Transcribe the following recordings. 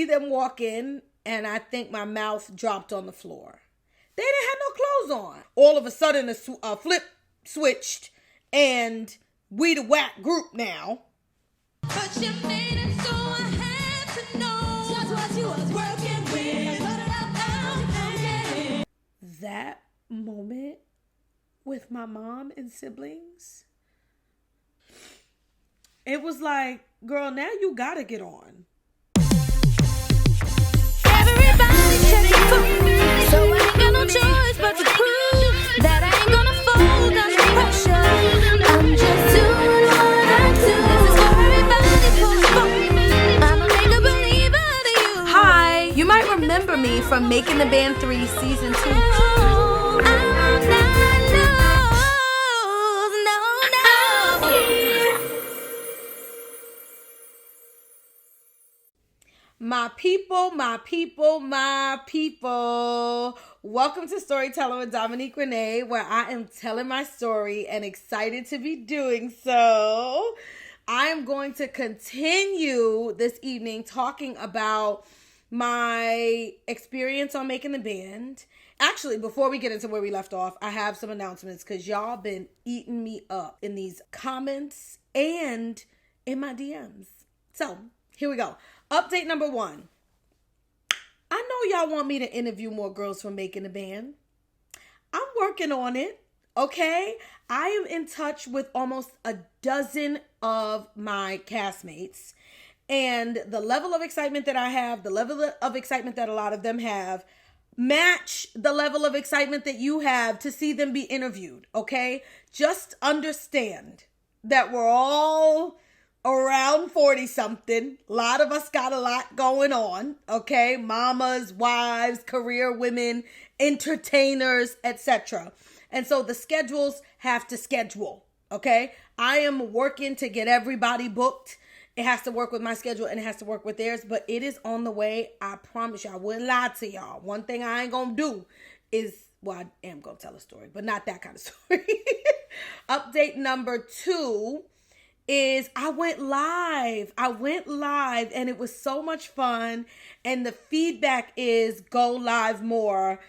see them walk in, and I think my mouth dropped on the floor. They didn't have no clothes on. All of a sudden, a flip switched, and we the whack group now. But you made it so I had to know just what you was working with. That moment with my mom and siblings, it was like, girl, now you gotta get on. Everybody checking for me, so I ain't got no choice but to prove that I ain't gonna fold under pressure. I'm just doing what I do. This is for everybody pulling for me. I'm a make a believer to you. Hi, you might remember me from Making the Band 3 Season 2. My people, my people, my people. Welcome to Storytelling with Dominique Renee, where I am telling my story and excited to be doing so. I am going to continue this evening talking about my experience on Making the Band. Actually, before we get into where we left off, I have some announcements because y'all been eating me up in these comments and in my DMs. So, here we go. Update number 1. I know y'all want me to interview more girls from Making the Band. I'm working on it, okay? I am in touch with almost a dozen of my castmates. And the level of excitement that I have, the level of excitement that a lot of them have, match the level of excitement that you have to see them be interviewed, okay? Just understand that we're all around 40 something. A lot of us got a lot going on, okay? Mamas, wives, career women, entertainers, etc. And so the schedules have to schedule, okay? I am working to get everybody booked. It has to work with my schedule and it has to work with theirs, but it is on the way. I promise you, I wouldn't lie to y'all. One thing I ain't gonna do is, well, I am gonna tell a story, but not that kind of story. Update number 2 is I went live and it was so much fun. And the feedback is go live more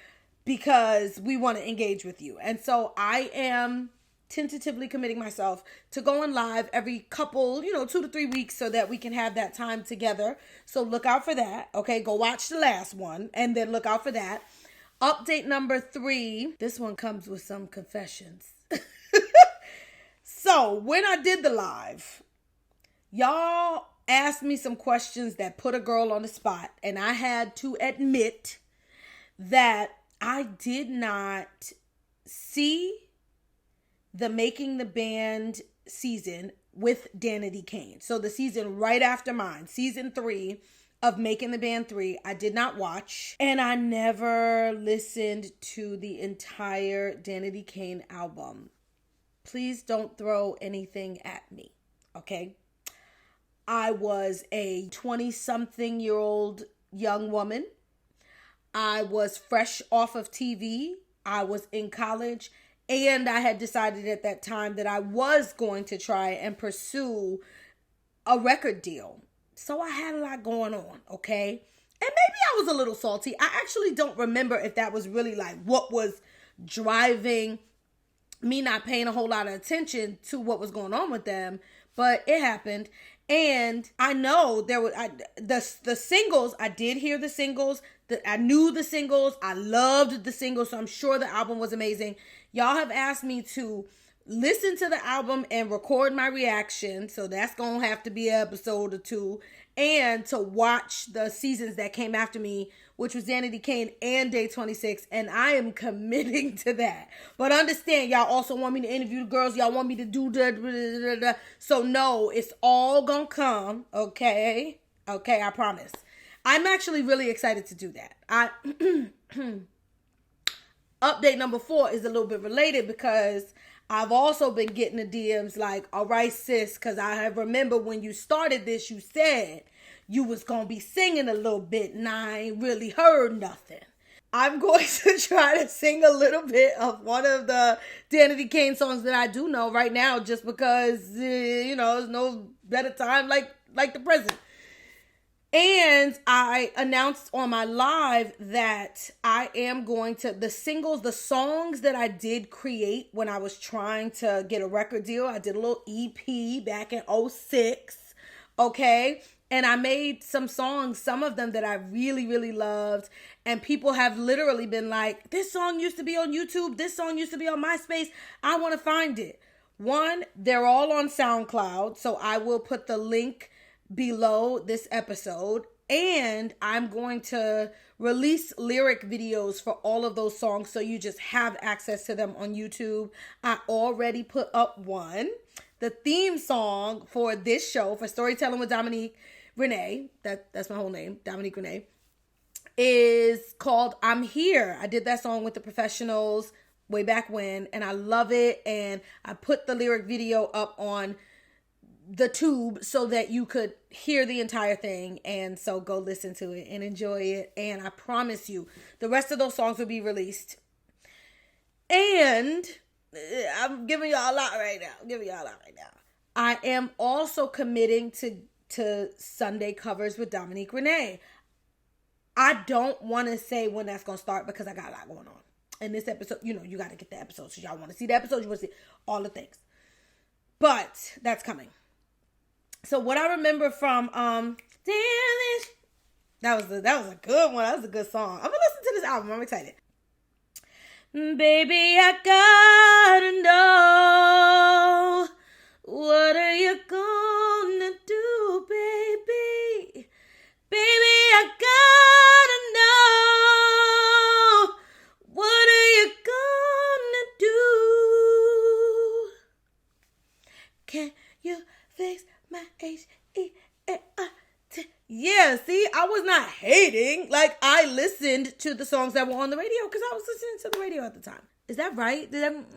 because we want to engage with you. And so I am tentatively committing myself to going live every couple, 2 to 3 weeks so that we can have that time together. So look out for that. Okay. Go watch the last one and then look out for that. Update number 3. This one comes with some confessions. So when I did the live, y'all asked me some questions that put a girl on the spot. And I had to admit that I did not see the Making the Band season with Diddy Kane. So the season right after mine, season 3 of Making the Band 3, I did not watch. And I never listened to the entire Diddy Kane album. Please don't throw anything at me, okay? I was a 20-something-year-old young woman. I was fresh off of TV. I was in college. And I had decided at that time that I was going to try and pursue a record deal. So I had a lot going on, okay? And maybe I was a little salty. I actually don't remember if that was really like what was driving me not paying a whole lot of attention to what was going on with them, but it happened. And I know there was the singles. I did hear the singles. I knew the singles. I loved the singles. So I'm sure the album was amazing. Y'all have asked me to listen to the album and record my reaction. So that's going to have to be an episode or 2. And to watch the seasons that came after me, which was Diddy Kane and Day 26. And I am committing to that. But understand, y'all also want me to interview the girls. Y'all want me to do the. So no, it's all going to come. Okay? Okay, I promise. I'm actually really excited to do that. Update number 4 is a little bit related because I've also been getting the DMs like, all right, sis, because I remember when you started this, you said you was going to be singing a little bit and I ain't really heard nothing. I'm going to try to sing a little bit of one of the Diddy Kane songs that I do know right now just because, there's no better time like the present. And I announced on my live that I am going to, the songs that I did create when I was trying to get a record deal. I did a little EP back in 2006. Okay. And I made some songs, some of them that I really, really loved. And people have literally been like, this song used to be on YouTube. This song used to be on MySpace. I want to find it. One, they're all on SoundCloud. So I will put the link below this episode. And I'm going to release lyric videos for all of those songs. So you just have access to them on YouTube. I already put up one. The theme song for this show, for Storytelling with Dominique Renee, that's my whole name, Dominique Renee, is called I'm Here. I did that song with the Professionals way back when, and I love it. And I put the lyric video up on the tube so that you could hear the entire thing. And so go listen to it and enjoy it. And I promise you, the rest of those songs will be released. And I'm giving y'all a lot right now. I am also committing to Sunday covers with Dominique Renee. I don't want to say when that's going to start because I got a lot going on. In this episode, you got to get the episode. So y'all want to see the episode, you want to see all the things. But that's coming. So what I remember from that was a good one. That was a good song. I'm going to listen to this album. I'm excited. Baby, I gotta know, what are you gonna do, baby? Baby, I gotta know, what are you gonna do? Can you fix my H-E-A-R-T? Yeah, see, I was not hating. Like, I listened to the songs that were on the radio because I was listening to the radio at the time. Is that right?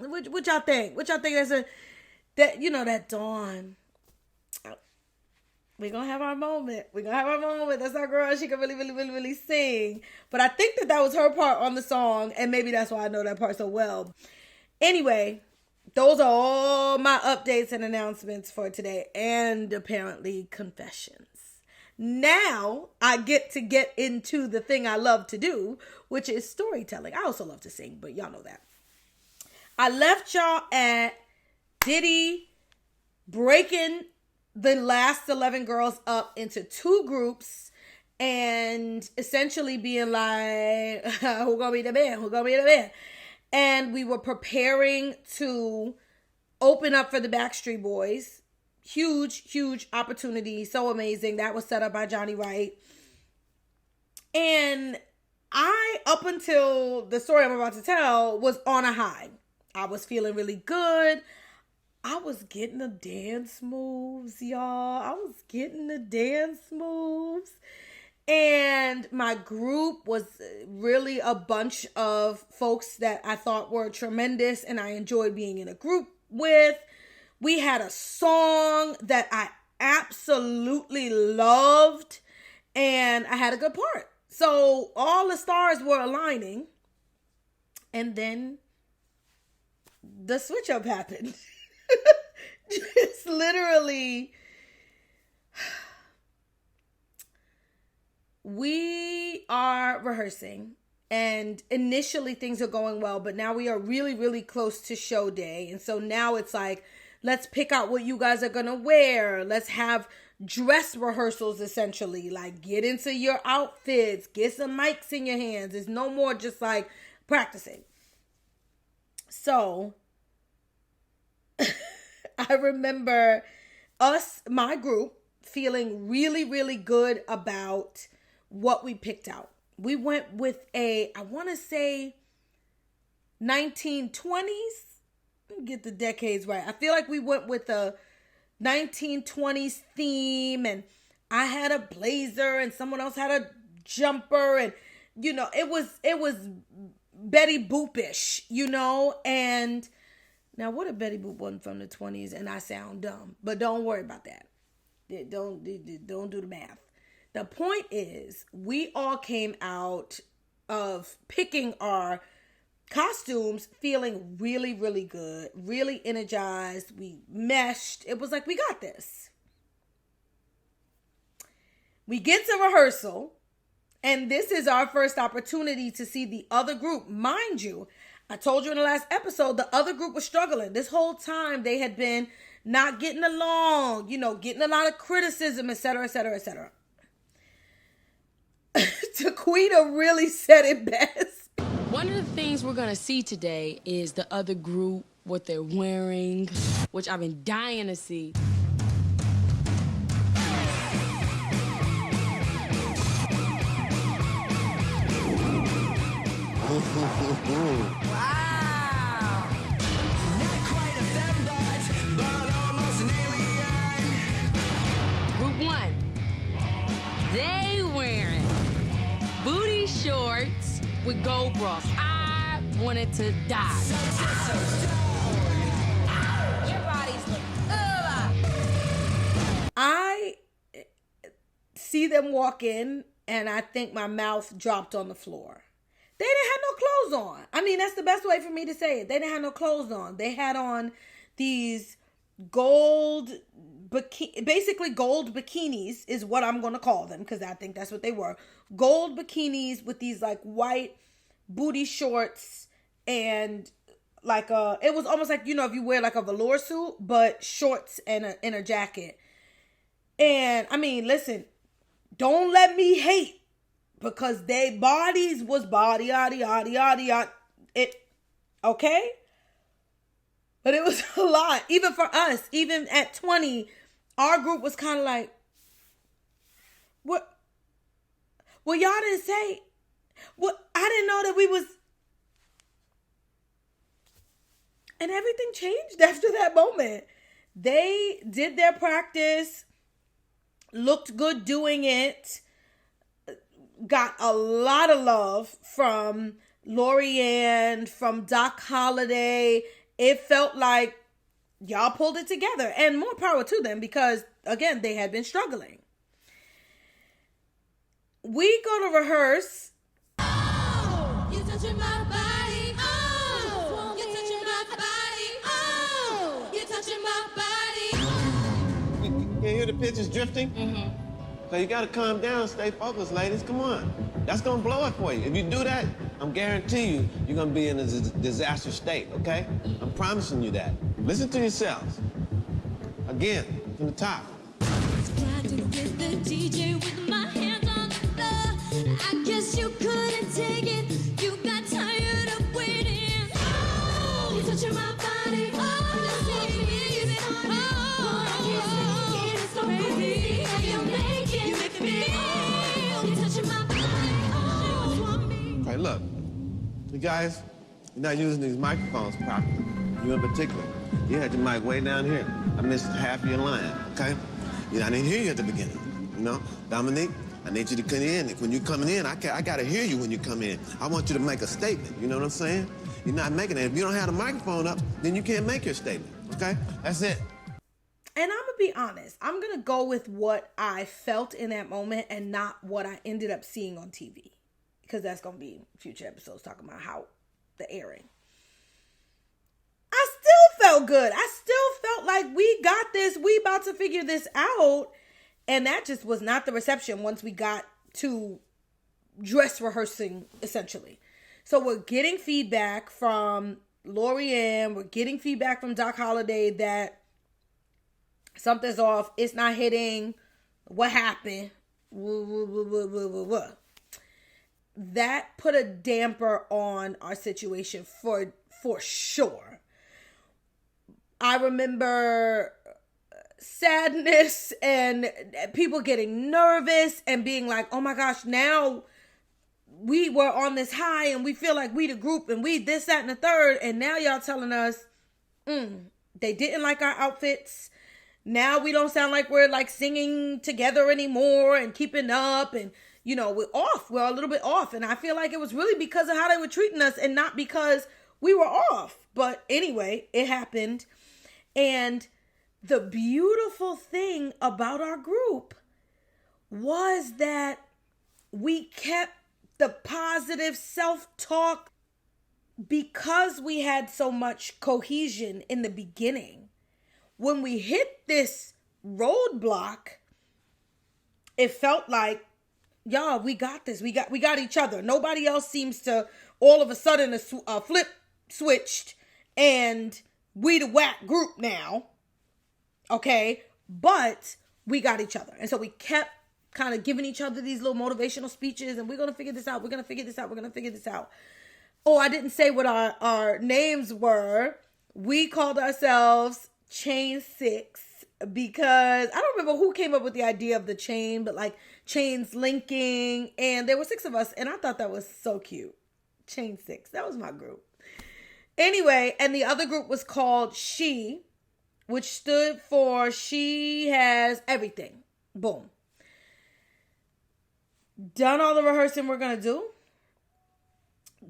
What y'all think? What y'all think? That Dawn. We're going to have our moment. That's our girl. She can really, really, really, really sing. But I think that was her part on the song. And maybe that's why I know that part so well. Anyway, those are all my updates and announcements for today. And apparently confessions. Now I get into the thing I love to do, which is storytelling. I also love to sing, but y'all know that. I left y'all at Diddy breaking the last 11 girls up into 2 groups and essentially being like, who gonna be the man? And we were preparing to open up for the Backstreet Boys. Huge opportunity. So amazing. That was set up by Johnny Wright. And I, up until the story I'm about to tell, was on a high. I was feeling really good. I was getting the dance moves, y'all. And my group was really a bunch of folks that I thought were tremendous and I enjoyed being in a group with. We had a song that I absolutely loved and I had a good part. So all the stars were aligning and then the switch up happened. Just literally, we are rehearsing and initially things are going well, but now we are really, really close to show day. And so now it's like, let's pick out what you guys are going to wear. Let's have dress rehearsals, essentially. Like, get into your outfits. Get some mics in your hands. It's no more just like practicing. So, I remember my group, feeling really, really good about what we picked out. We went with I want to say 1920s. Get the decades right. I feel like we went with a 1920s theme and I had a blazer and someone else had a jumper and it was Betty Boop-ish, and now what if Betty Boop wasn't from the 20s and I sound dumb, but don't worry about that. Don't do the math. The point is we all came out of picking our costumes feeling really, really good, really energized. We meshed. It was like, we got this. We get to rehearsal, and this is our first opportunity to see the other group. Mind you, I told you in the last episode, the other group was struggling. This whole time they had been not getting along, getting a lot of criticism, etc., etc., etc. Taquita really said it best. One of the things we're going to see today is the other group, what they're wearing, which I've been dying to see. Wow. Not quite a fembot, but almost an alien. Group one, they wearing booty shorts with gold bras. I wanted to die. Your bodies look I see them walk in, and I think my mouth dropped on the floor. They didn't have no clothes on. I mean, that's the best way for me to say it. They didn't have no clothes on. They had on these gold, basically gold bikinis is what I'm going to call them, because I think that's what they were. Gold bikinis with these like white booty shorts, and like it was almost like, if you wear like a velour suit, but shorts and a jacket. And I mean, listen, don't let me hate, because they bodies was body, it, okay? But it was a lot. Even for us, even at 20, our group was kind of like, what? Well, y'all didn't say, well, I didn't know that we was, and everything changed after that moment. They did their practice, looked good doing it, got a lot of love from Lorianne, from Doc Holliday. It felt like y'all pulled it together, and more power to them, because again, they had been struggling. We go to rehearse. Oh, you're touching my body. Oh, you're touching my body. Oh, you're touching my body. You hear the pitches drifting? Mm-hmm. So you gotta calm down, stay focused, ladies. Come on. That's gonna blow it for you. If you do that, I'm guarantee you're gonna be in a disaster state, okay? I'm promising you that. Listen to yourselves. Again, from the top. Grinding with the DJ with my hands on the floor. I guess you couldn't take it. You got tired of waiting. Oh, you're touching my body. Oh, you make me Okay, look. You guys, you're not using these microphones properly. You in particular. You had your mic way down here. I missed half of your line, okay? I didn't hear you at the beginning, Dominique, I need you to come in. When you're coming in, I gotta hear you when you come in. I want you to make a statement, you know what I'm saying? You're not making it. If you don't have the microphone up, then you can't make your statement, okay? That's it. And I'm going to be honest. I'm going to go with what I felt in that moment and not what I ended up seeing on TV. Because that's going to be future episodes talking about how the airing. I still felt good. I still felt like we got this. We about to figure this out. And that just was not the reception once we got to dress rehearsing, essentially. So we're getting feedback from Lorianne. We're getting feedback from Doc Holliday that something's off. It's not hitting. What happened? That put a damper on our situation for sure. I remember sadness and people getting nervous and being like, oh my gosh, now we were on this high and we feel like we the group and we this, that, and the third. And now y'all telling us they didn't like our outfits. Now we don't sound like we're like singing together anymore and keeping up. And, we're off. We're a little bit off. And I feel like it was really because of how they were treating us and not because we were off. But anyway, it happened. And the beautiful thing about our group was that we kept the positive self-talk because we had so much cohesion in the beginning. When we hit this roadblock, it felt like, y'all, we got this. We got each other. Nobody else seems to all of a sudden a flip switched and we the whack group now. Okay. But we got each other. And so we kept kind of giving each other these little motivational speeches, and we're going to figure this out. We're going to figure this out. We're going to figure this out. Oh, I didn't say what our names were. We called ourselves Chain 6 because I don't remember who came up with the idea of the chain, but like chains linking, and there were 6 of us, and I thought that was so cute. Chain 6. That was my group. Anyway, and the other group was called She, which stood for She Has Everything. Boom. Done all the rehearsing we're going to do.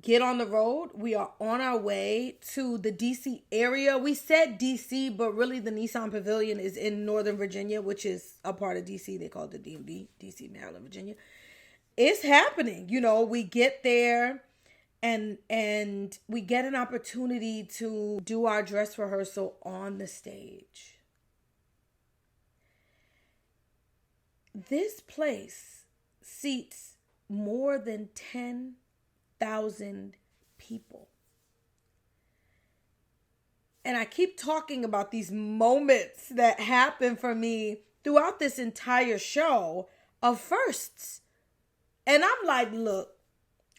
Get on the road. We are on our way to the DC area. We said DC, but really the Nissan Pavilion is in Northern Virginia, which is a part of DC. They call it the DMV, DC, Maryland, Virginia. It's happening. You know, we get there and we get an opportunity to do our dress rehearsal on the stage. This place seats more than 10,000 people. And I keep talking about these moments that happen for me throughout this entire show of firsts. And I'm like, look,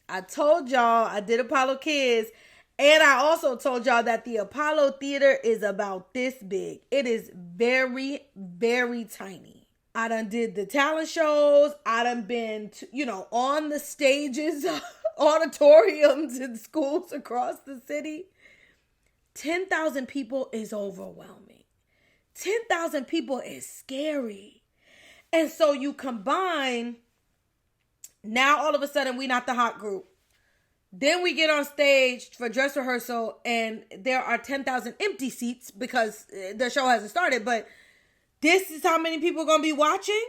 I told y'all I did Apollo Kids, and I also told y'all that the Apollo Theater is about this big. It is very, very tiny. I done did the talent shows. I done been, on the stages, auditoriums in schools across the city. 10,000 people is overwhelming. 10,000 people is scary. And so you combine, now all of a sudden we not the hot group. Then we get on stage for dress rehearsal and there are 10,000 empty seats because the show hasn't started, but this is how many people are going to be watching.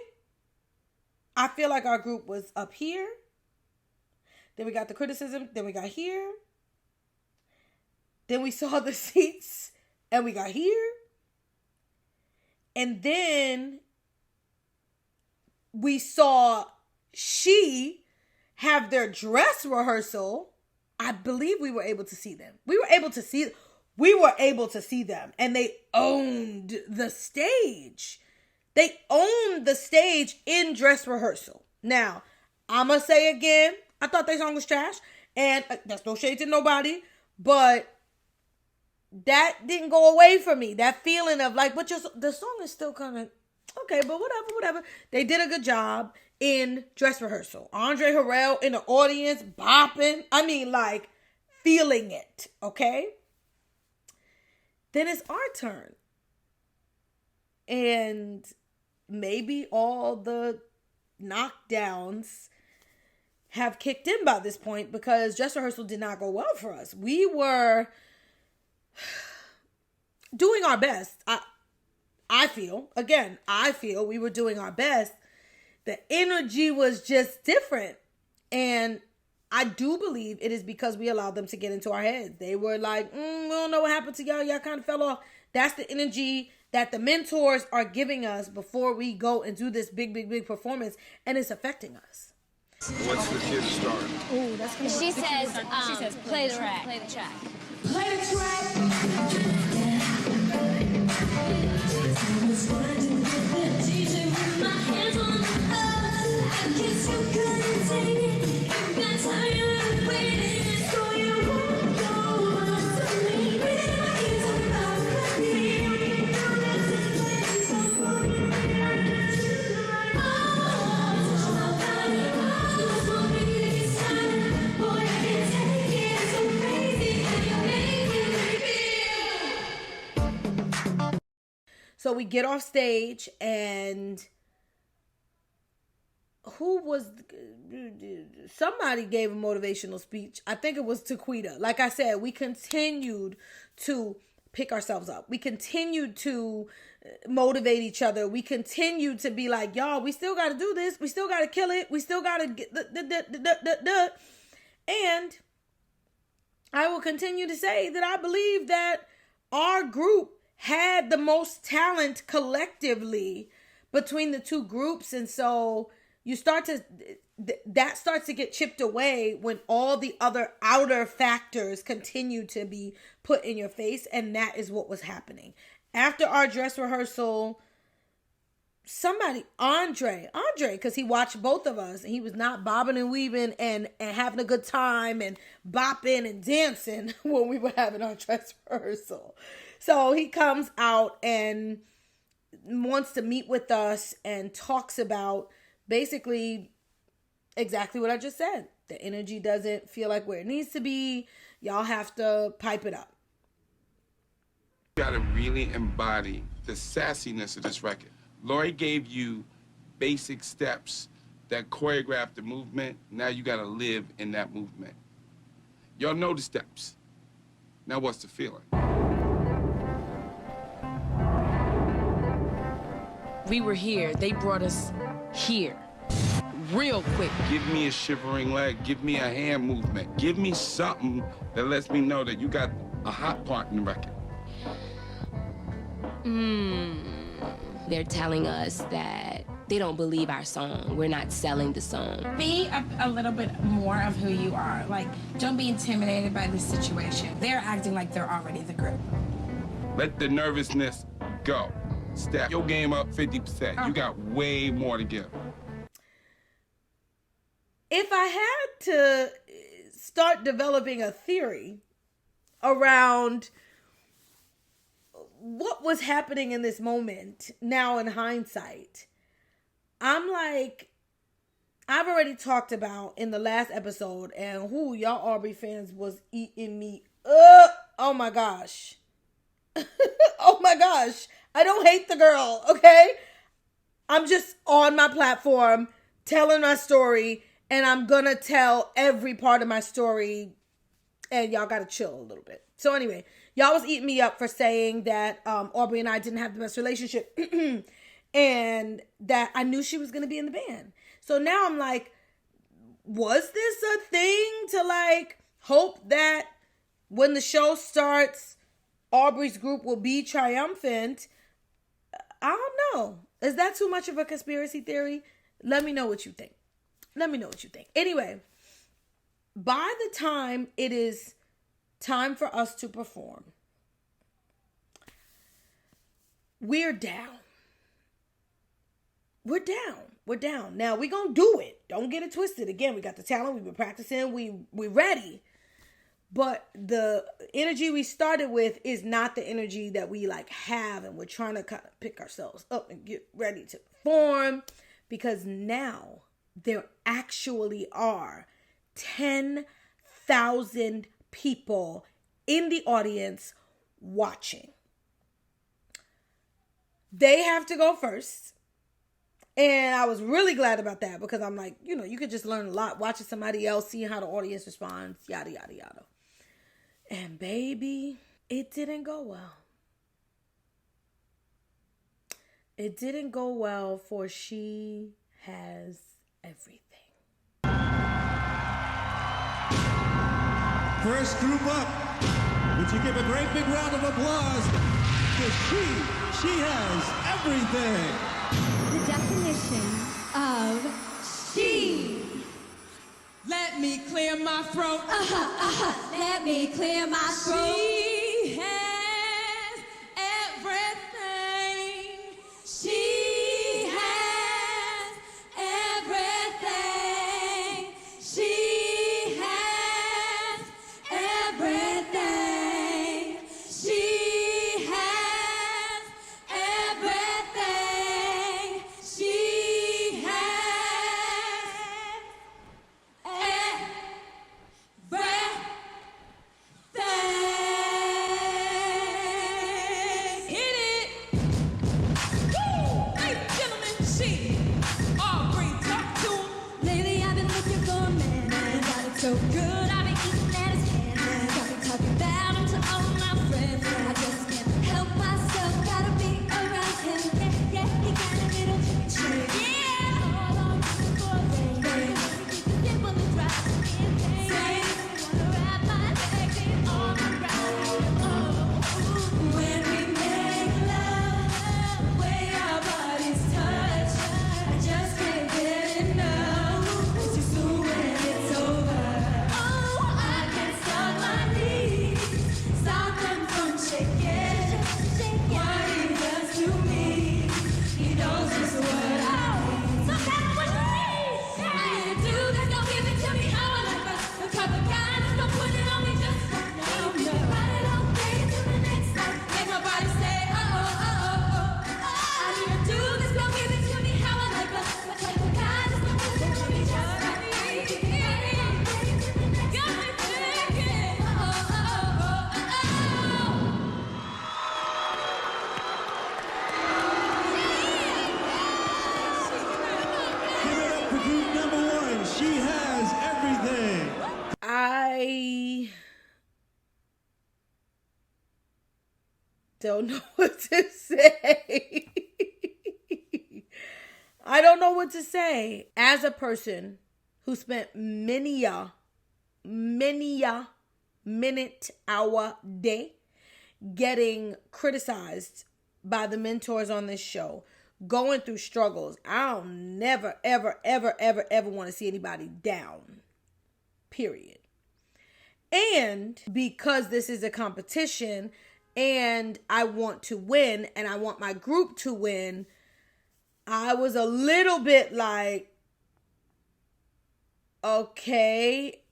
I feel like our group was up here. Then we got the criticism. Then we got here. Then we saw the seats and we got here. And then we saw She have their dress rehearsal. I believe we were able to see them. We were able to see them, and they owned the stage. They owned the stage in dress rehearsal. Now, I'm going to say again, I thought their song was trash, and that's no shade to nobody, but that didn't go away from me. That feeling of like, but the song is still kind of, okay, but whatever. They did a good job in dress rehearsal. Andre Harrell in the audience, bopping. I mean, like, feeling it, okay? Then it's our turn. And maybe all the knockdowns have kicked in by this point because dress rehearsal did not go well for us. We were doing our best. I feel we were doing our best. The energy was just different. And I do believe it is because we allowed them to get into our heads. They were like, we don't know what happened to y'all. Y'all kind of fell off. That's the energy that the mentors are giving us before we go and do this big performance. And it's affecting us. What's the kid start? Ooh, that's gonna she says, play the track. Play the track. Play the track. So we get off stage and somebody gave a motivational speech. I think it was Taquita. Like I said, we continued to pick ourselves up. We continued to motivate each other. We continued to be like, y'all, we still got to do this. We still got to kill it. We still got to get And I will continue to say that I believe that our group had the most talent collectively between the two groups. And so you start to, that starts to get chipped away when all the other outer factors continue to be put in your face. And that is what was happening. After our dress rehearsal, Andre, because he watched both of us and he was not bobbing and weaving and having a good time and bopping and dancing when we were having our dress rehearsal. So he comes out and wants to meet with us and talks about basically exactly what I just said. The energy doesn't feel like where it needs to be. Y'all have to pipe it up. You gotta really embody the sassiness of this record. Lori gave you basic steps that choreographed the movement. Now you gotta live in that movement. Y'all know the steps. Now what's the feeling? We were here. They brought us here. Real quick. Give me a shivering leg. Give me a hand movement. Give me something that lets me know that you got a hot part in the record. They're telling us that they don't believe our song. We're not selling the song. Be a little bit more of who you are. Like, don't be intimidated by this situation. They're acting like they're already the group. Let the nervousness go. Step your game up 50%. You got way more to give. If I had to start developing a theory around what was happening in this moment now in hindsight, I'm like, I've already talked about in the last episode, and who y'all Aubrey fans was eating me up. Oh my gosh. Oh my gosh. I don't hate the girl, okay? I'm just on my platform telling my story, and I'm gonna tell every part of my story, and y'all gotta chill a little bit. So anyway, y'all was eating me up for saying that Aubrey and I didn't have the best relationship and that I knew she was going to be in the band. So now I'm like, was this a thing to like hope that when the show starts, Aubrey's group will be triumphant? I don't know. Is that too much of a conspiracy theory? Let me know what you think. Anyway, by the time it is time for us to perform, we're down. Now we're going to do it. Don't get it twisted. Again, we got the talent. We've been practicing. We ready. But the energy we started with is not the energy that we like have. And we're trying to kind of pick ourselves up and get ready to perform. Because now there actually are 10,000 people in the audience watching. They have to go first. And I was really glad about that because I'm like, you could just learn a lot watching somebody else, seeing how the audience responds, yada, yada, yada. And baby, it didn't go well. It didn't go well for She Has Everything. First group up, would you give a great big round of applause to She Has Everything. The definition of she. Let me clear my throat. Let me clear my throat. She has everything. She has everything. She has everything. She has everything. She has everything. don't know what to say. I don't know what to say. As a person who spent many a minute, hour, day getting criticized by the mentors on this show, going through struggles, I'll never, ever, ever, ever, ever want to see anybody down. Period. And because this is a competition and I want to win and I want my group to win, I was a little bit like, okay,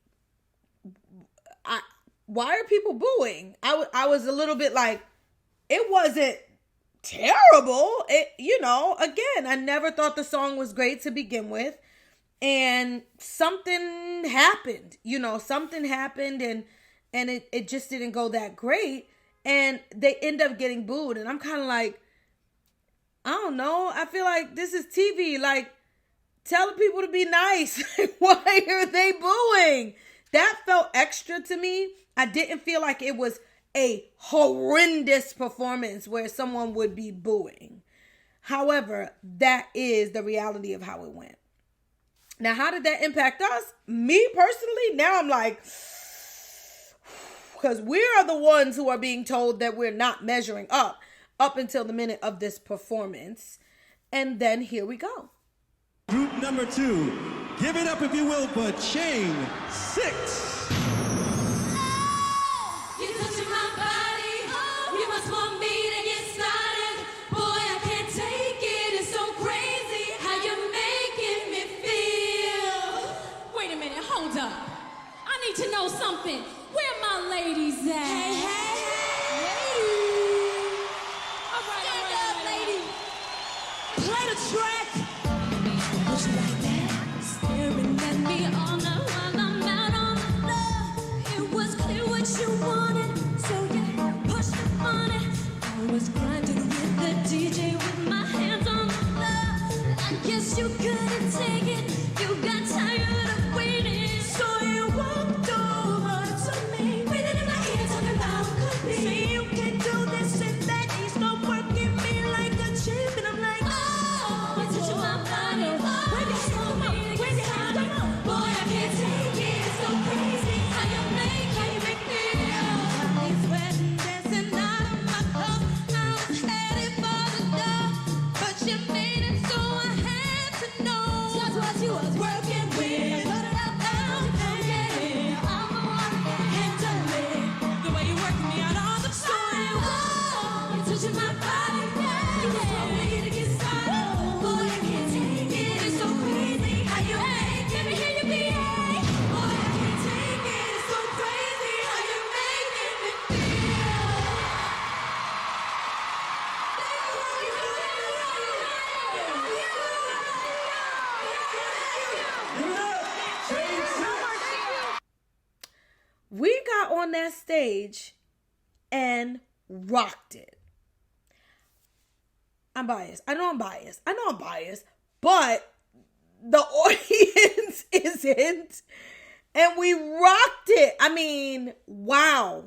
why are people booing? I was a little bit like, it wasn't terrible. Again, I never thought the song was great to begin with. And something happened, something happened and it just didn't go that great. And they end up getting booed. And I'm kind of like, I don't know. I feel like this is TV. Like, tell the people to be nice. Why are they booing? That felt extra to me. I didn't feel like it was a horrendous performance where someone would be booing. However, that is the reality of how it went. Now, how did that impact us? Me personally, now I'm like, because we are the ones who are being told that we're not measuring up until the minute of this performance. And then here we go. Group number 2, give it up if you will for Chain 6. You're touching my body. You must want me to get started. Boy, I can't take it. It's so crazy how you're making me feel. Wait a minute, hold up. I need to know something. Where my ladies at? Hey. Ladies. All right, Stand up, lady. Play the track. Would you like that? Staring at me all night while I'm out on the floor. It was clear what you wanted, so you pushed up on it. I was grinding with the DJ with my hands on the floor. I guess you couldn't take it. You got tired of waiting, so you walked over to me, breathing in my ear, talking about could be. Say you can do this and that. You stop working me like a champ, and I'm like, oh, you're touching my body. When you show me to get started, boy, I can't take it. It's so crazy how you make me feel. I'm sweating, dancing out of my clothes. I was headed for the door, but you made it, so I had to know just what you was working with. Put it up, down, and get it. I'm the one who can handle it. The way you working me out on the So you're touching my body. You just want me to get started. Boy, I can't take it. It's so crazy how you make. Let me hear you be. Boy, I can't take it. It's so crazy how you making me feel. We got on that stage and rocked it. I'm biased. I know I'm biased, but the audience isn't. And we rocked it. I mean, wow.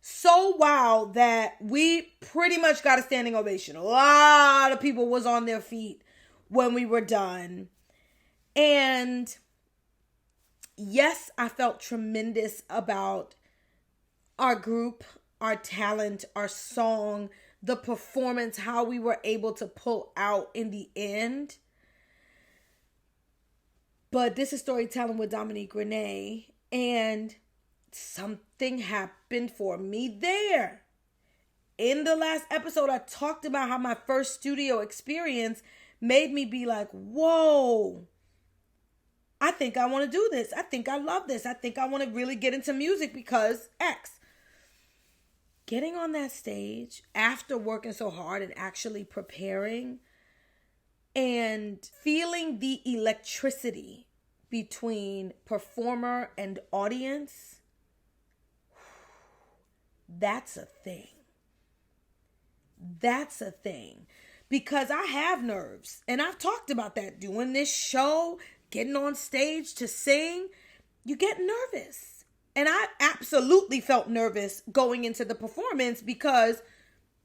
So wow that we pretty much got a standing ovation. A lot of people was on their feet when we were done. And yes, I felt tremendous about our group, our talent, our song, the performance, how we were able to pull out in the end. But this is Storytelling with Dominique Renee, and something happened for me there. In the last episode, I talked about how my first studio experience made me be like, whoa, I think I want to do this. I think I love this. I think I want to really get into music because X. Getting on that stage after working so hard and actually preparing and feeling the electricity between performer and audience, that's a thing. That's a thing. Because I have nerves. And I've talked about that. Doing this show, getting on stage to sing, you get nervous. And I absolutely felt nervous going into the performance because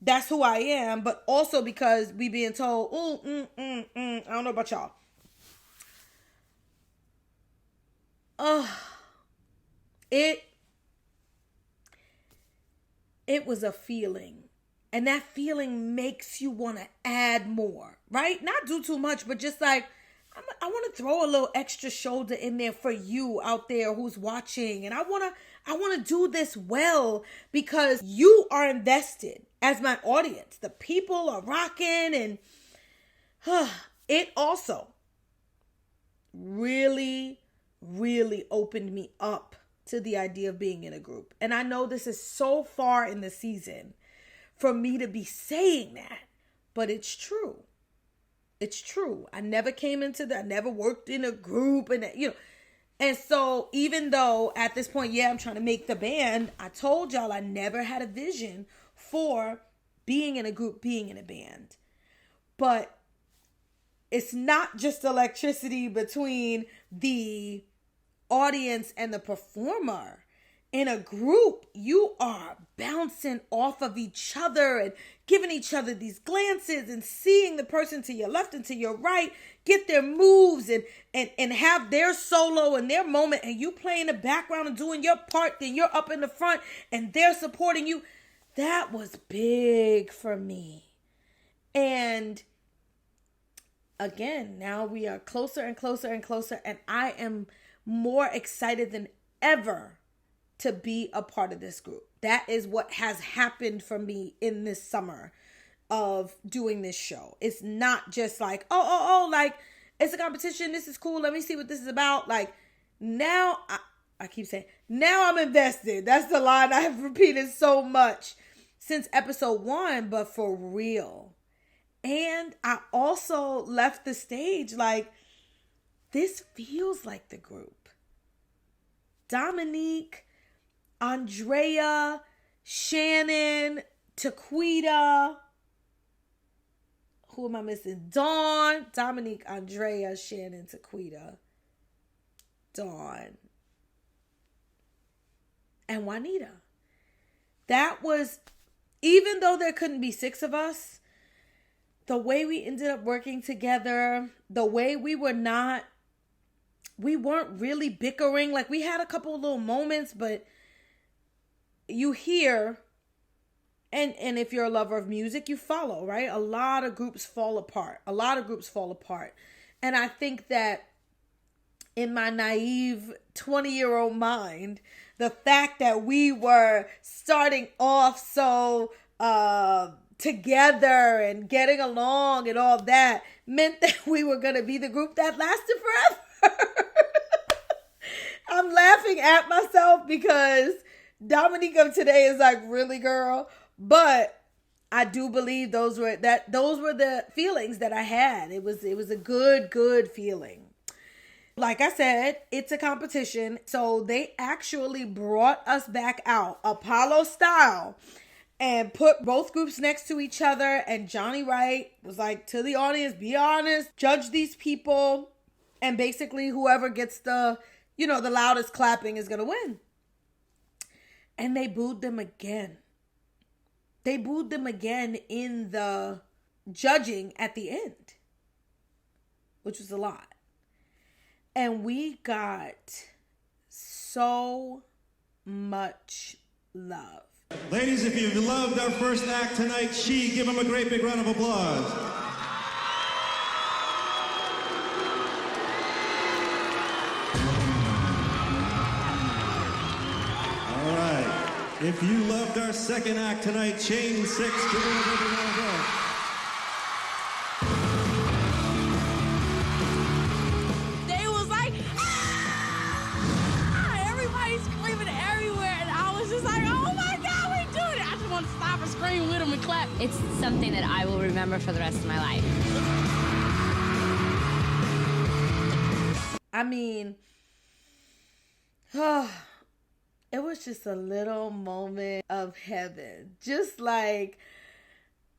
that's who I am, but also because we being told, I don't know about y'all. It was a feeling. And that feeling makes you want to add more, right? Not do too much, but just like, I want to throw a little extra shoulder in there for you out there who's watching. And I want to do this well because you are invested as my audience. The people are rocking, and it also really, really opened me up to the idea of being in a group. And I know this is so far in the season for me to be saying that, but it's true. It's true. I never came into that. I never worked in a group, and and so even though at this point, I'm trying to make the band, I told y'all I never had a vision for being in a group, being in a band. But it's not just electricity between the audience and the performer. In a group, you are bouncing off of each other and giving each other these glances and seeing the person to your left and to your right get their moves and have their solo and their moment, and you play in the background and doing your part, then you're up in the front and they're supporting you. That was big for me. And again, now we are closer and closer and closer, and I am more excited than ever to be a part of this group. That is what has happened for me in this summer of doing this show. It's not just like, like it's a competition. This is cool. Let me see what this is about. Like now, I keep saying, now I'm invested. That's the line I have repeated so much since episode 1, but for real. And I also left the stage like, this feels like the group. Dominique, Andrea, Shannon, Taquita. Who am I missing? Dawn, Dominique, Andrea, Shannon, Taquita, Dawn, and Juanita. That was, even though there couldn't be 6 of us, the way we ended up working together, the way we weren't really bickering. Like we had a couple of little moments, but you hear, and if you're a lover of music, you follow, right? A lot of groups fall apart. And I think that in my naive 20-year-old mind, the fact that we were starting off so together and getting along and all that meant that we were going to be the group that lasted forever. I'm laughing at myself because Dominique of today is like, really, girl? But I do believe those were the feelings that I had. It was a good feeling. Like I said, it's a competition. So they actually brought us back out Apollo style and put both groups next to each other. And Johnny Wright was like, to the audience, be honest, judge these people. And basically whoever gets the loudest clapping is going to win. And they booed them again. They booed them again in the judging at the end, which was a lot. And we got so much love. Ladies, if you loved our first act tonight, give them a great big round of applause. All right. If you loved our second act tonight, Chain 6, give them a big round of applause. They was like, ah! Everybody's screaming everywhere, and I was just like, oh my God, we're doing it. I just want to stop and scream with them and clap. It's something that I will remember for the rest of my life. I mean, it was just a little moment of heaven. Just like,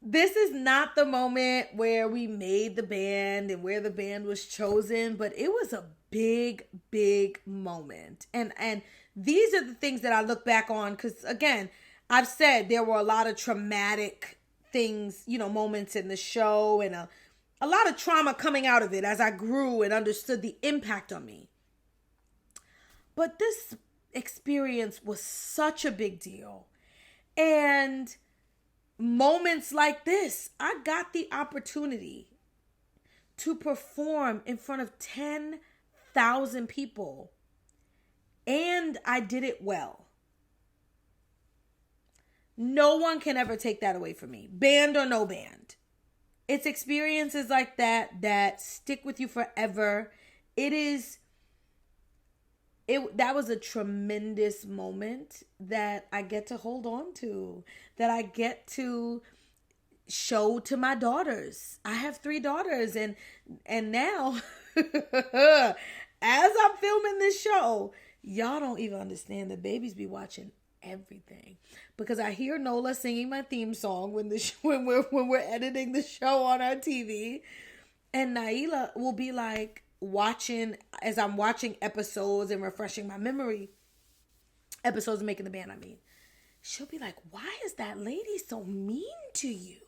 this is not the moment where we made the band and where the band was chosen, but it was a big moment. And these are the things that I look back on. Because again, I've said there were a lot of traumatic things, moments in the show, and a lot of trauma coming out of it as I grew and understood the impact on me. But this experience was such a big deal. And moments like this, I got the opportunity to perform in front of 10,000 people. And I did it well. No one can ever take that away from me, band or no band. It's experiences like that stick with you forever. That was a tremendous moment that I get to hold on to, that I get to show to my daughters. I have 3 daughters, and now, as I'm filming this show, y'all don't even understand. The babies be watching everything, because I hear Nola singing my theme song when we're editing the show on our TV, and Naila will be like watching as I'm watching episodes and refreshing my memory. Episodes of Making the Band, she'll be like, "Why is that lady so mean to you?"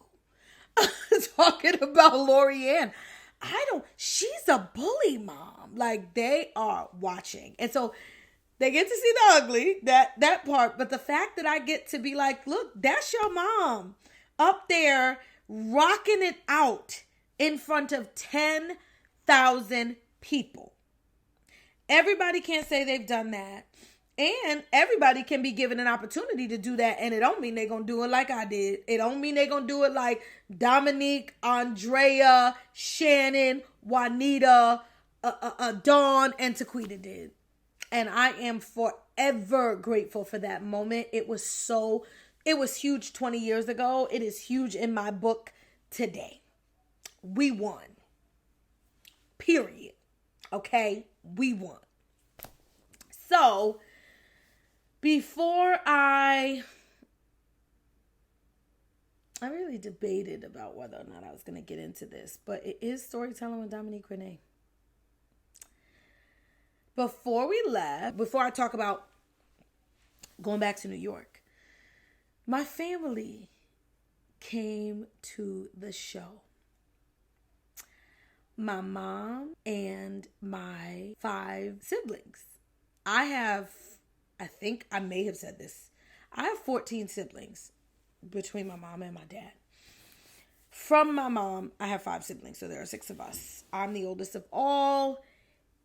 Talking about Lorianne. She's a bully, mom. Like, they are watching. And so they get to see the ugly, that part. But the fact that I get to be like, look, that's your mom up there rocking it out in front of 10,000 people. Everybody can't say they've done that. And everybody can be given an opportunity to do that. And it don't mean they're going to do it like I did. It don't mean they're going to do it like Dominique, Andrea, Shannon, Juanita, Dawn, and Taquita did. And I am forever grateful for that moment. It was huge 20 years ago. It is huge in my book today. We won. Period. Okay? We won. So, before I really debated about whether or not I was going to get into this, but it is Storytelling with Dominique Renee. Before I talk about going back to New York, my family came to the show. My mom and my 5 siblings. I think I may have said this. I have 14 siblings between my mom and my dad. From my mom, I have 5 siblings, so there are 6 of us. I'm the oldest of all.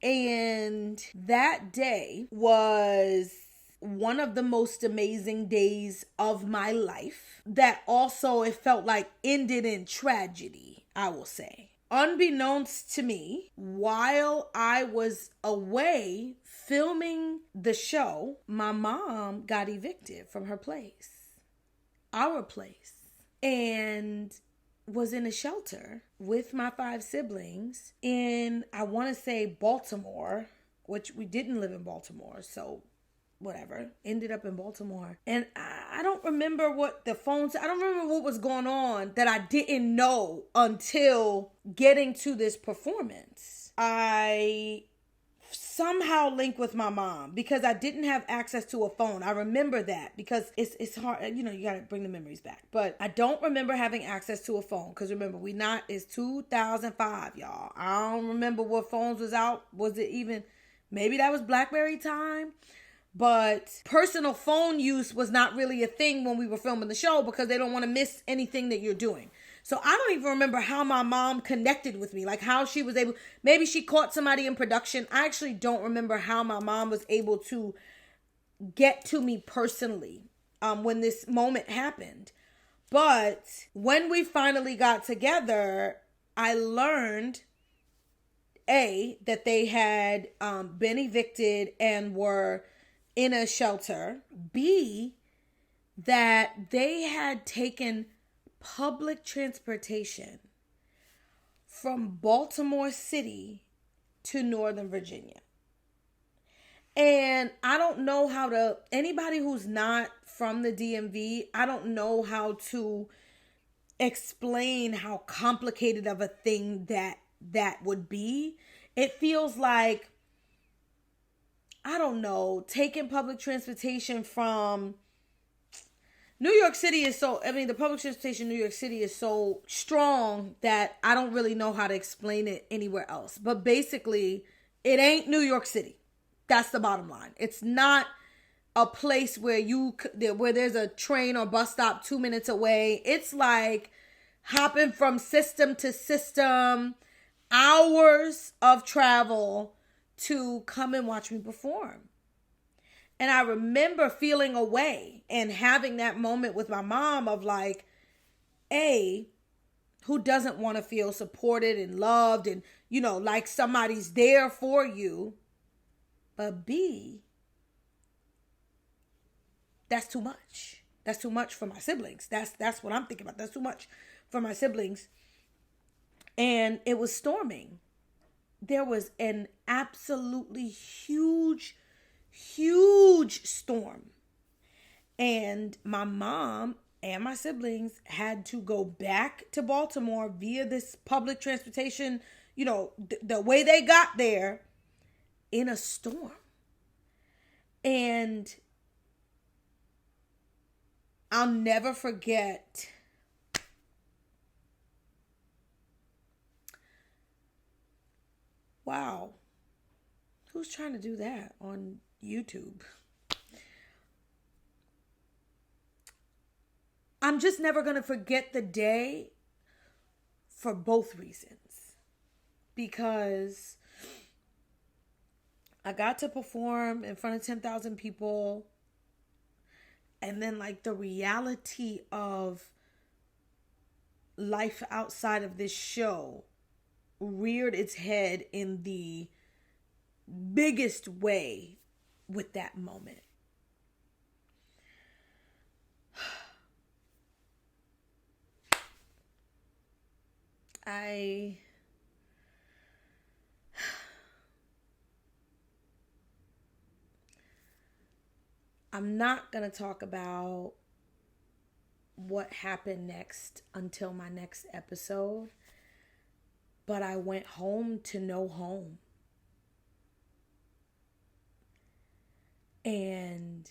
And that day was one of the most amazing days of my life. That also, it felt like ended in tragedy, I will say. Unbeknownst to me, while I was away filming the show, my mom got evicted from her place, our place, and was in a shelter with my 5 siblings in, I want to say, Baltimore, which we didn't live in Baltimore, so whatever, ended up in Baltimore. And I don't remember what the phone said. I don't remember what was going on that I didn't know until getting to this performance. I somehow linked with my mom because I didn't have access to a phone. I remember that because it's hard, you gotta bring the memories back. But I don't remember having access to a phone because remember, it's 2005, y'all. I don't remember what phones was out. Was it even, maybe that was BlackBerry time? But personal phone use was not really a thing when we were filming the show because they don't want to miss anything that you're doing. So I don't even remember how my mom connected with me, like how she was able, maybe she caught somebody in production. I actually don't remember how my mom was able to get to me personally when this moment happened. But when we finally got together, I learned, A, that they had been evicted and were in a shelter. B, that they had taken public transportation from Baltimore City to Northern Virginia. And I don't know anybody who's not from the DMV, I don't know how to explain how complicated of a thing that would be. It feels like I don't know, taking public transportation from New York City is so, I mean, the public transportation in New York City is so strong that I don't really know how to explain it anywhere else. But basically, it ain't New York City. That's the bottom line. It's not a place where where there's a train or bus stop 2 minutes away. It's like hopping from system to system, hours of travel to come and watch me perform. And I remember feeling away and having that moment with my mom of like, A, who doesn't want to feel supported and loved and, you know, like somebody's there for you. But B, that's too much. That's too much for my siblings. That's what I'm thinking about. That's too much for my siblings. And it was storming. There was an absolutely huge storm. And my mom and my siblings had to go back to Baltimore via this public transportation, you know, the way they got there in a storm. And I'll never forget wow. Who's trying to do that on YouTube? I'm just never going to forget the day for both reasons. Because I got to perform in front of 10,000 people. And then like the reality of life outside of this show reared its head in the biggest way with that moment. I'm not going to talk about what happened next until my next episode, but I went home to no home. And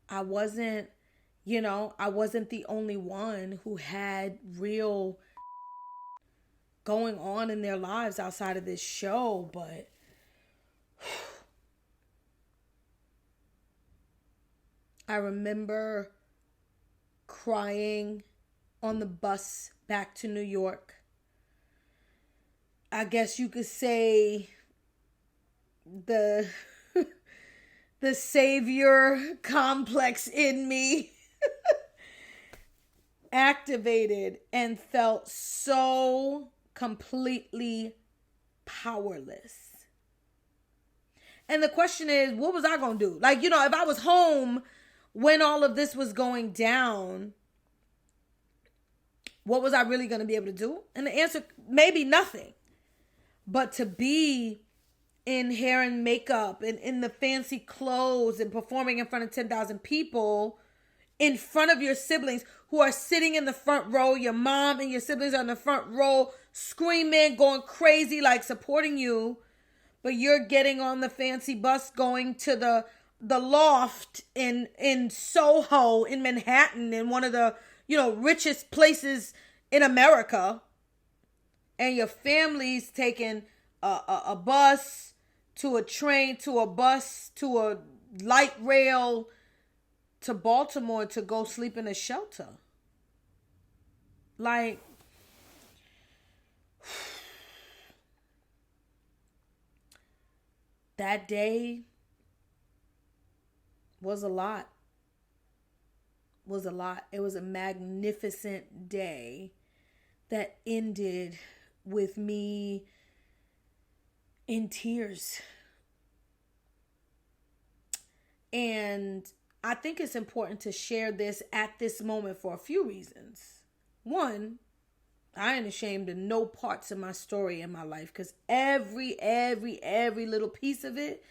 I wasn't the only one who had real going on in their lives outside of this show, but I remember crying on the bus back to New York. I guess you could say the savior complex in me activated and felt so completely powerless. And the question is, what was I going to do? Like, you know, if I was home when all of this was going down, what was I really going to be able to do? And the answer, maybe nothing. But to be in hair and makeup and in the fancy clothes and performing in front of 10,000 people, in front of your siblings who are sitting in the front row, your mom and your siblings are in the front row, screaming, going crazy, like supporting you, but you're getting on the fancy bus going to the loft in Soho, in Manhattan, in one of the, you know, richest places in America. And your family's taking a bus to a train to a bus to a light rail to Baltimore to go sleep in a shelter. Like, that day was a lot. It was a magnificent day that ended with me in tears. And I think it's important to share this at this moment for a few reasons. One, I ain't ashamed of no parts of my story in my life, because every little piece of it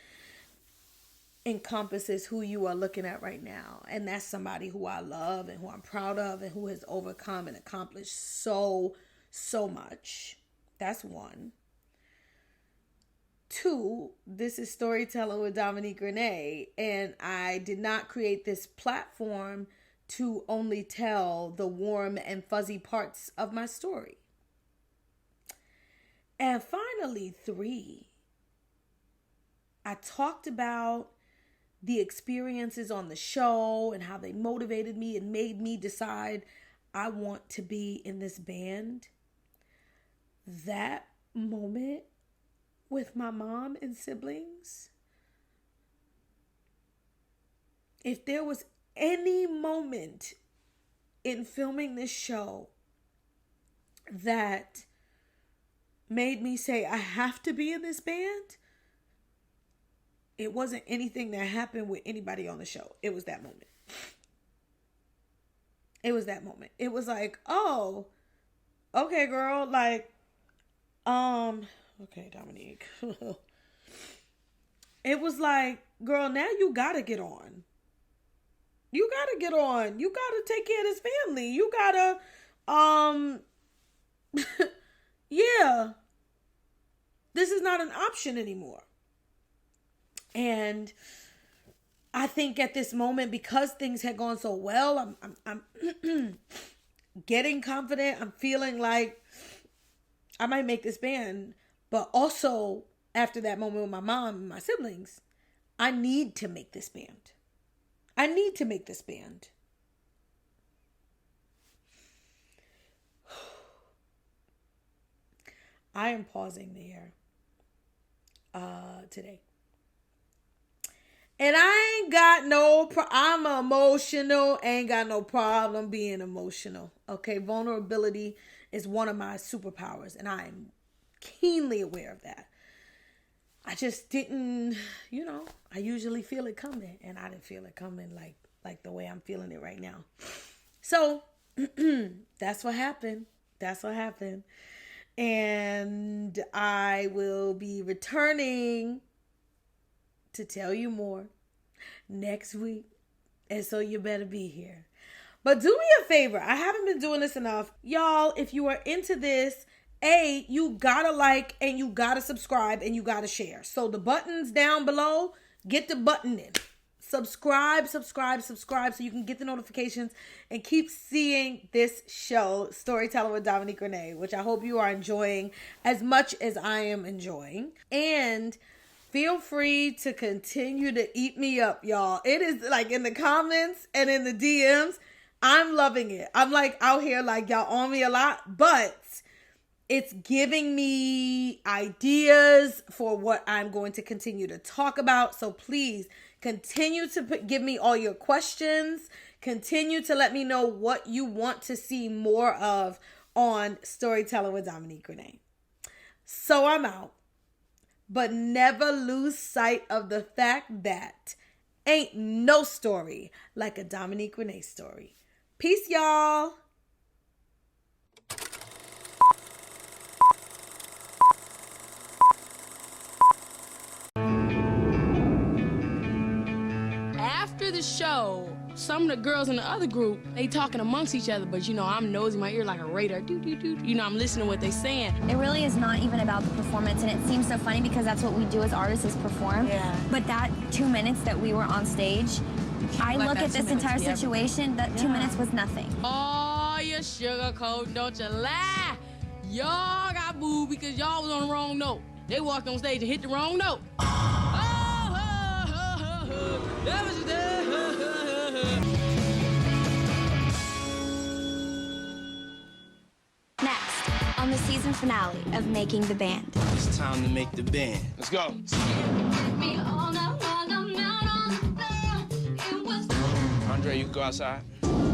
encompasses who you are looking at right now. And that's somebody who I love and who I'm proud of and who has overcome and accomplished so much. That's one. Two, this is Storytelling with Dominique Renee, and I did not create this platform to only tell the warm and fuzzy parts of my story. And finally, three, I talked about the experiences on the show and how they motivated me and made me decide I want to be in this band. That moment with my mom and siblings, if there was any moment in filming this show that made me say I have to be in this band, it wasn't anything that happened with anybody on the show. It was that moment. It was that moment. It was like, oh, okay, girl, like, okay, Dominique. It was like, girl, now you gotta get on. You gotta get on. You gotta take care of this family. You gotta, yeah. This is not an option anymore. And I think at this moment, because things had gone so well, I'm getting confident. I'm feeling like I might make this band. But also, after that moment with my mom and my siblings, I need to make this band. I need to make this band. I am pausing there today. And I ain't got I'm emotional, ain't got no problem being emotional. Okay, vulnerability is one of my superpowers, and I am keenly aware of that. I just didn't, I usually feel it coming, and I didn't feel it coming like the way I'm feeling it right now. So that's what happened. That's what happened. And I will be returning to tell you more next week. And so you better be here. But do me a favor. I haven't been doing this enough. Y'all, if you are into this, you gotta like and you gotta subscribe and you gotta share. So the buttons down below, get the button in. Subscribe so you can get the notifications and keep seeing this show, Storytelling with Dominique Renee, which I hope you are enjoying as much as I am enjoying. And feel free to continue to eat me up, y'all. It is like in the comments and in the DMs, I'm loving it. I'm like out here like y'all on me a lot, but it's giving me ideas for what I'm going to continue to talk about. So please continue to give me all your questions. Continue to let me know what you want to see more of on Storytelling with Dominique Renee. So I'm out. But never lose sight of the fact that ain't no story like a Dominique Renee story. Peace, y'all. After the show, some of the girls in the other group, they talking amongst each other, but I'm nosy, my ear like a radar. I'm listening to what they saying. It really is not even about the performance, and it seems so funny because that's what we do as artists is perform. Yeah. But that 2 minutes that we were on stage, I look at this entire situation, that 2 minutes was nothing. Oh, you sugarcoat, don't you lie. Y'all got booed because y'all was on the wrong note. They walked on stage and hit the wrong note. That was Next, on the season finale of Making the Band. It's time to make the band. Let's go. Andre, you can go outside.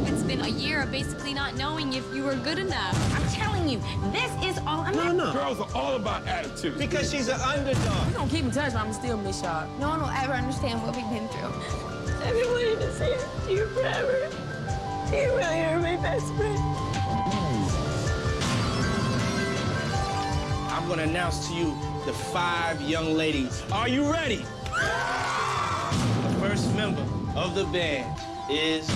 It's been a year of basically not knowing if you were good enough. I'm telling you, this is all I'm No. Girls are all about attitude. Because she's an underdog. You don't keep in touch, but I'm still miss y'all. No one will ever understand what we've been through. I've been wanting to say it to you forever. You really are my best friend. I'm going to announce to you the 5 young ladies. Are you ready? The first member of the band is